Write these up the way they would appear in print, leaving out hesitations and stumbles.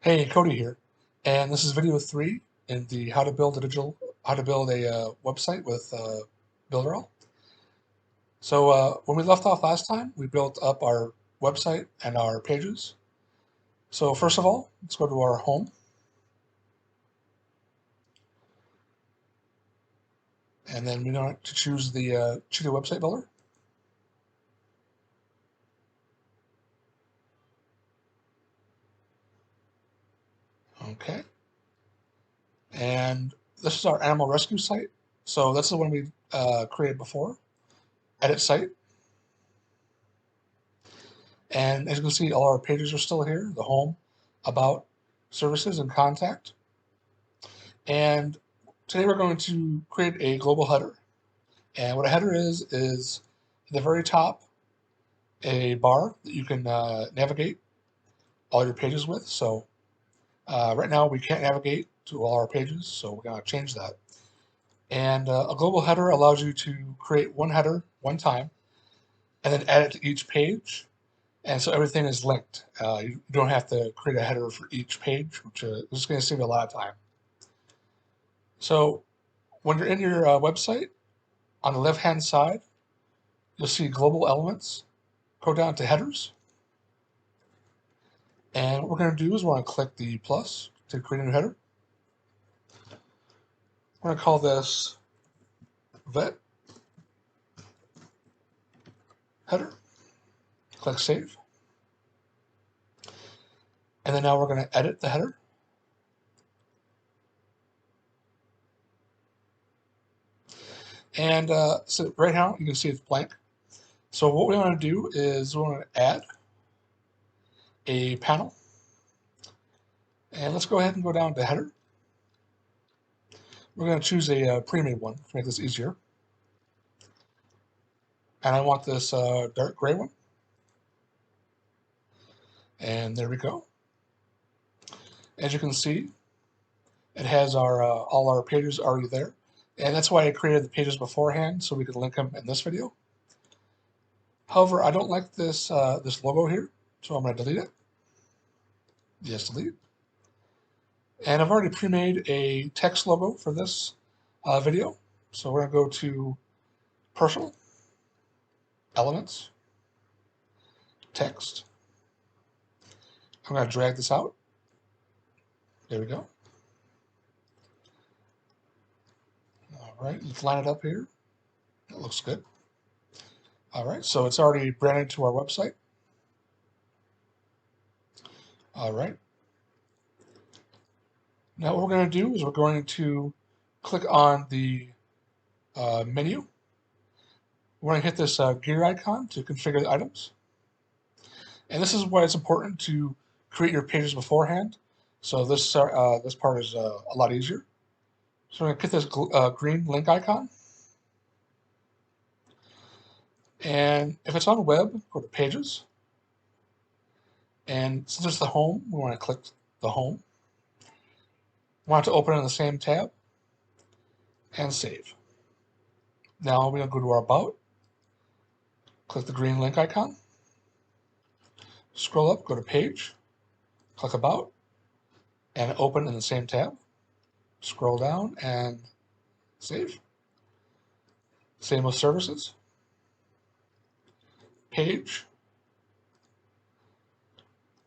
Hey, Cody here, and this is video 3 in the how to build a website with Builderall. So when we left off last time, we built up our website and our pages. So first of all, let's go to our home, and then we want to choose the website builder. Okay, and this is our animal rescue site. So that's the one we created before. Edit site. And as you can see, all our pages are still here, the home, about, services, and contact. And today we're going to create a global header. And what a header is at the very top, a bar that you can navigate all your pages with. So right now we can't navigate to all our pages, so we're going to change that. And a global header allows you to create one header one time and then add it to each page. And so everything is linked. You don't have to create a header for each page, which is going to save a lot of time. So when you're in your website, on the left-hand side, you'll see global elements. Go down to headers. And what we're going to do is we're going to click the plus to create a new header. We're going to call this vet header. Click save. And then now we're going to edit the header. And so right now you can see it's blank. So what we want to do is we want to add a panel. And let's go ahead and go down to header. We're going to choose a pre-made one to make this easier. And I want this dark gray one. And there we go. As you can see, it has our all our pages already there. And that's why I created the pages beforehand, so we could link them in this video. However, I don't like this this logo here, so I'm going to delete it. Yes, delete. And I've already pre-made a text logo for this video. So we're going to go to Personal, Elements, Text. I'm going to drag this out. There we go. All right, let's line it up here. That looks good. All right, so it's already branded to our website. All right. Now what we're going to do is we're going to click on the menu. We're going to hit this gear icon to configure the items. And this is why it's important to create your pages beforehand. So this part is a lot easier. So I'm going to hit this green link icon. And if it's on web, go to Pages. And since it's the home, we want to click the home. We want it to open in the same tab and save. Now we're going to go to our About, click the green link icon, scroll up, go to Page, click About, and open in the same tab. Scroll down and save. Same with Services, Page,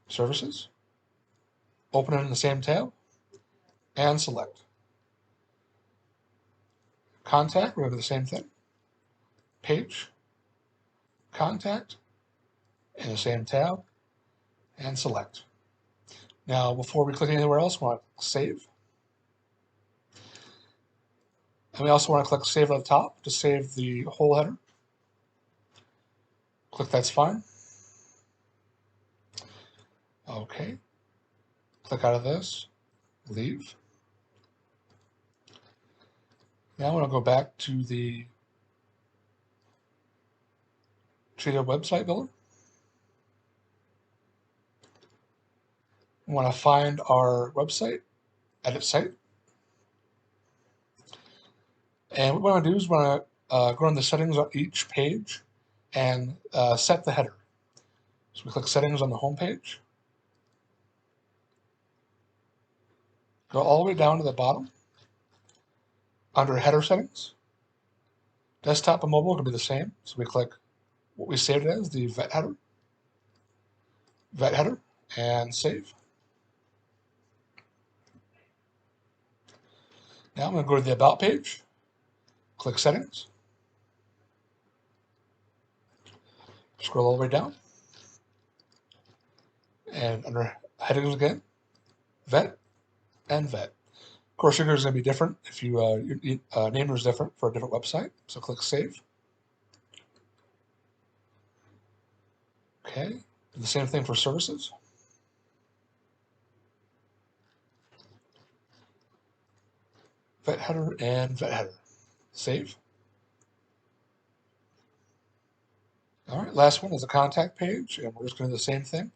Services, open it in the same tab, and select. Contact, we're going to do the same thing. Page, Contact, in the same tab, and select. Now, before we click anywhere else, we want to save. And we also want to click Save at the top to save the whole header. Click That's Fine. Okay. Click out of this. Leave. Now I'm going to go back to the Cheetah website builder. We want to find our website, edit site. And what we want to do is we want to go in the settings on each page and set the header. So we click Settings on the home page. Go all the way down to the bottom under header settings. Desktop and mobile can be the same. So we click what we saved it as, the vet header, and save. Now I'm going to go to the About page, click Settings, scroll all the way down, and under Headings again, Vet and Vet. Of course, yours is going to be different if your name is different for a different website, so click Save. Okay, do the same thing for services. Vet header and vet header. Save. All right, last one is a contact page, and we're just going to do the same thing.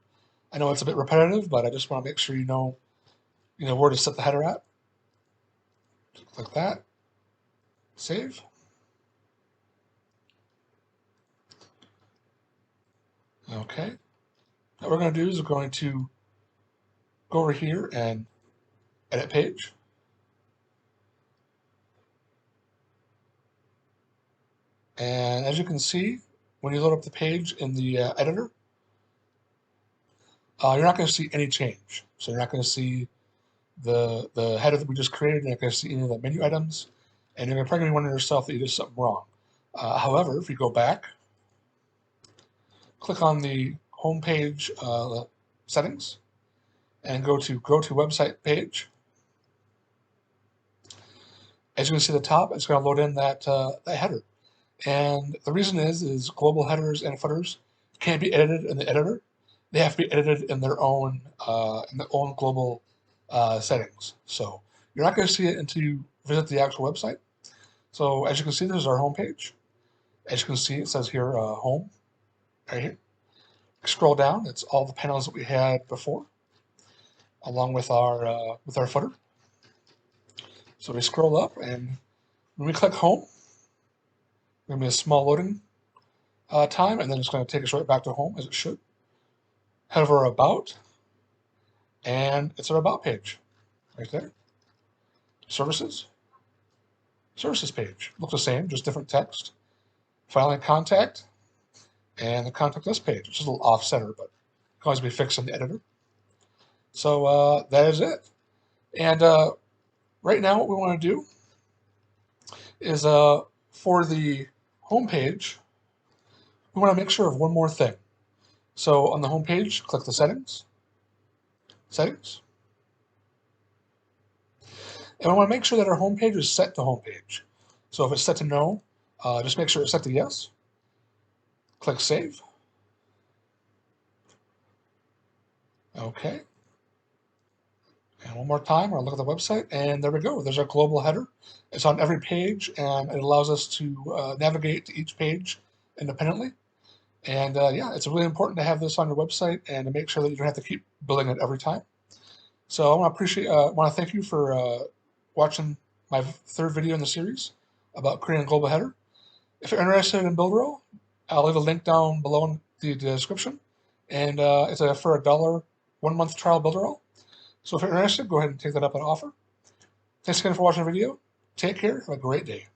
I know it's a bit repetitive, but I just want to make sure you know where to set the header at. Just click that. Save. Okay. What we're going to do is we're going to go over here and edit page. And as you can see, when you load up the page in the editor, you're not going to see any change. So you're not going to see the header that we just created. You're not going to see any of the menu items. And you're probably going to be wondering yourself that you did something wrong. However, if you go back, click on the home page settings, and go to website page. As you can see at the top, it's going to load in that header. And the reason is global headers and footers can't be edited in the editor. They have to be edited in their own global settings. So you're not going to see it until you visit the actual website. So as you can see, this is our home page. As you can see, it says here home right here. Scroll down, it's all the panels that we had before, along with our footer. So we scroll up, and when we click home, there's going to be a small loading time, and then it's going to take us right back to home, as it should. Head over About, and it's our About page right there. Services page. Looks the same, just different text. Filing contact, and the contact us page, which is a little off-center, but can always be fixed in the editor. So that is it. And right now what we want to do is for the home page, we want to make sure of one more thing. So on the home page, click the settings. And we want to make sure that our home page is set to home page. So if it's set to no, just make sure it's set to yes. Click Save. Okay. And one more time, I'll look at the website, and there we go. There's our global header. It's on every page, and it allows us to navigate to each page independently. And yeah, it's really important to have this on your website and to make sure that you don't have to keep building it every time. So I want to thank you for watching my third video in the series about creating a global header. If you're interested in Builderall, I'll leave a link down below in the description, and it's for $1 1-month trial Builderall. So if you're interested, go ahead and take that up on offer. Thanks again for watching the video. Take care. Have a great day.